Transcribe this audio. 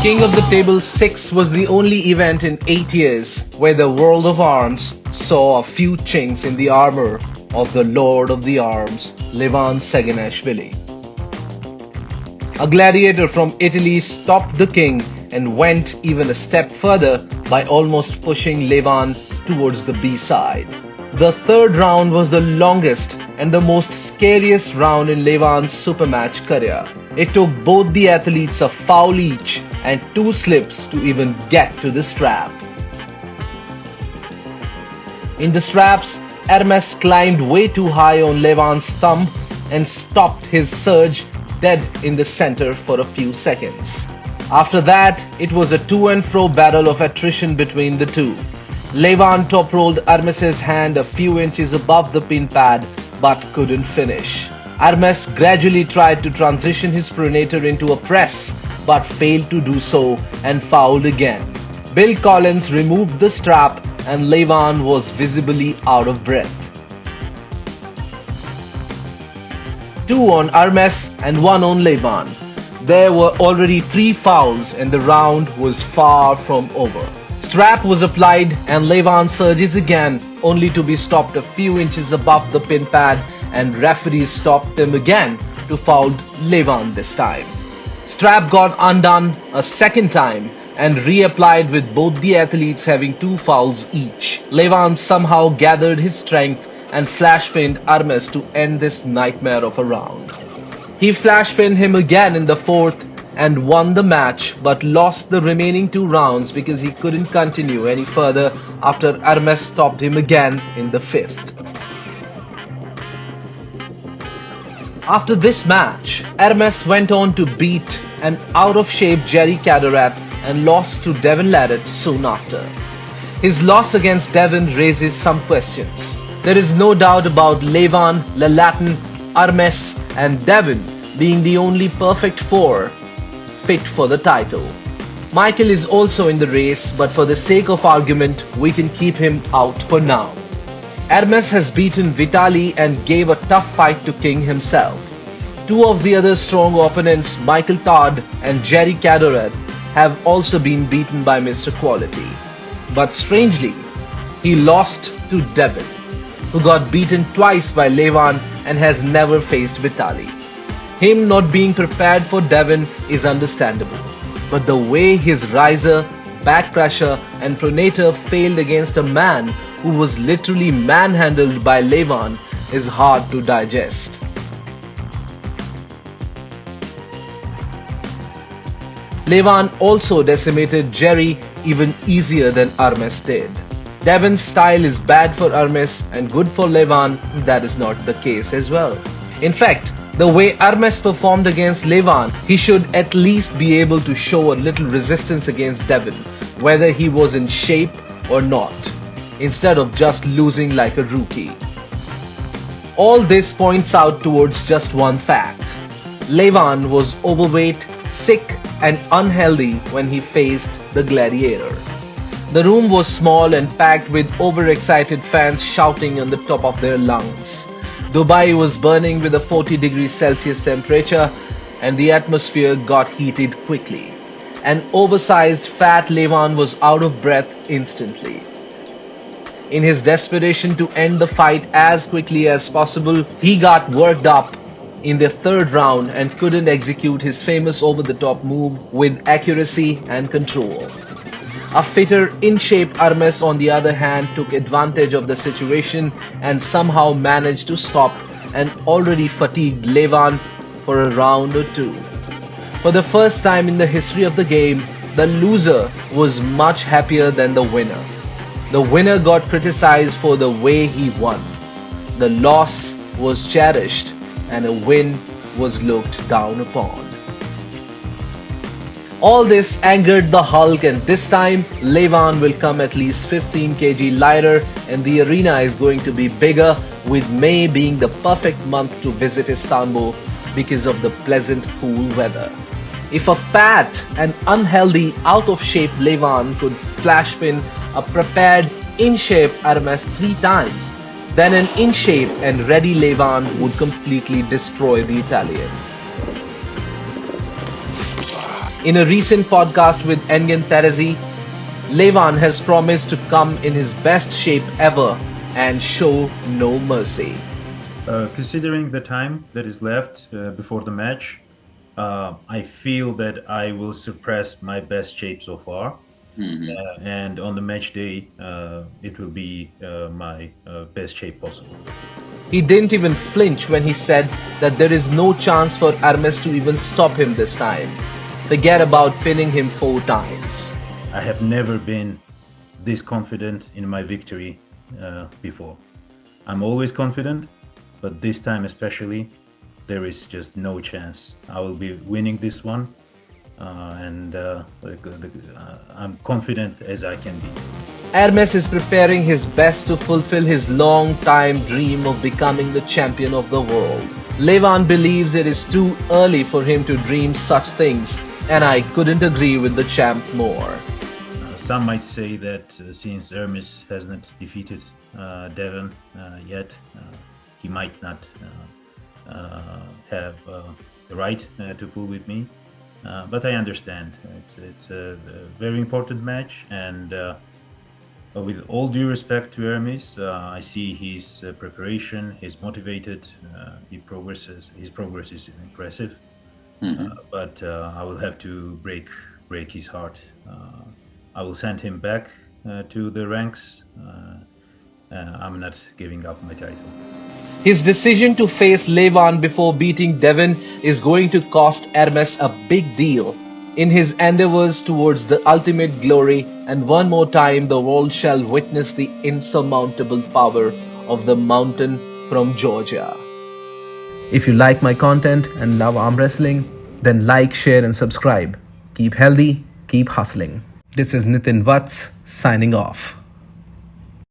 King of the Table 6 was the only event in 8 years where the world of arms saw a few chinks in the armor of the Lord of the Arms, Levan Saginashvili. A gladiator from Italy stopped the king and went even a step further by almost pushing Levan towards the B side. The third round was the longest and the most scariest round in Levan's supermatch career. It took both the athletes a foul each and 2 slips to even get to the strap. In the straps, Ermes climbed way too high on Levan's thumb and stopped his surge dead in the center for a few seconds. After that, it was a to and fro battle of attrition between the two. Levan top-rolled Ermes' hand a few inches above the pin pad but couldn't finish. Ermes gradually tried to transition his pronator into a press but failed to do so and fouled again. Bill Collins removed the strap and Levan was visibly out of breath. 2 on Ermes and 1 on Levan. There were already 3 fouls and the round was far from over. Strap was applied and Levan surges again, only to be stopped a few inches above the pin pad, and referee stopped him again to foul Levan this time. Strap got undone a second time and reapplied with both the athletes having 2 fouls each. Levan somehow gathered his strength and flash pinned Ermes to end this nightmare of a round. He flash pinned him again in the 4th and won the match, but lost the remaining 2 rounds because he couldn't continue any further after Ermes stopped him again in the 5th. After this match, Ermes went on to beat an out-of-shape Jerry Cadorette and lost to Devon Larratt soon after. His loss against Devon raises some questions. There is no doubt about Levan, Latin, Ermes and Devon being the only perfect 4 fit for the title. Michael is also in the race, but for the sake of argument, we can keep him out for now. Ermes has beaten Vitali and gave a tough fight to King himself. 2 of the other strong opponents, Michael Todd and Jerry Cadorette, have also been beaten by Mr. Quality. But strangely, he lost to Devon, who got beaten twice by Levan and has never faced Vitali. Him not being prepared for Devon is understandable, but the way his riser, back pressure and pronator failed against a man who was literally manhandled by Levan is hard to digest. Levan also decimated Jerry even easier than Ermes did. Devon's style is bad for Ermes and good for Levan. That is not the case as well. In fact, the way Ermes performed against Levan, he should at least be able to show a little resistance against Devon, whether he was in shape or not, instead of just losing like a rookie. All this points out towards just one fact. Levan was overweight, sick and unhealthy when he faced the gladiator. The room was small and packed with overexcited fans shouting on the top of their lungs. Dubai was burning with a 40 degrees Celsius temperature and the atmosphere got heated quickly. An oversized fat Levan was out of breath instantly. In his desperation to end the fight as quickly as possible, he got worked up in the 3rd round and couldn't execute his famous over-the-top move with accuracy and control. A fitter, in-shape Ermes on the other hand took advantage of the situation and somehow managed to stop an already fatigued Levan for a round or 2. For the first time in the history of the game, the loser was much happier than the winner. The winner got criticized for the way he won. The loss was cherished and a win was looked down upon. All this angered the Hulk, and this time Levan will come at least 15 kg lighter and the arena is going to be bigger, with May being the perfect month to visit Istanbul because of the pleasant cool weather. If a fat and unhealthy out-of-shape Levan could flash pin a prepared in-shape Ermes 3 times, then an in-shape and ready Levan would completely destroy the Italian. In a recent podcast with Engen Terezi, Levan has promised to come in his best shape ever and show no mercy. Considering the time that is left before the match, I feel that I will suppress my best shape so far. And on the match day, it will be my best shape possible. He didn't even flinch when he said that there is no chance for Ermes to even stop him this time. Forget about pinning him 4 times. I have never been this confident in my victory before. I'm always confident, but this time especially, there is just no chance. I will be winning this one, and I'm confident as I can be. Ermes is preparing his best to fulfill his long-time dream of becoming the champion of the world. Levan believes it is too early for him to dream such things, and I couldn't agree with the champ more. Some might say that since Ermes has not defeated Devon yet, he might not have the right to pull with me. But I understand. It's a very important match, and with all due respect to Ermes, I see his preparation. He's motivated. His progress is impressive. But I will have to break his heart. I will send him back to the ranks. I'm not giving up my title. His decision to face Levan before beating Devon is going to cost Ermes a big deal in his endeavors towards the ultimate glory, and one more time the world shall witness the insurmountable power of the mountain from Georgia. If you like my content and love arm wrestling, then like, share, and subscribe. Keep healthy, keep hustling. This is Nitin Vats signing off.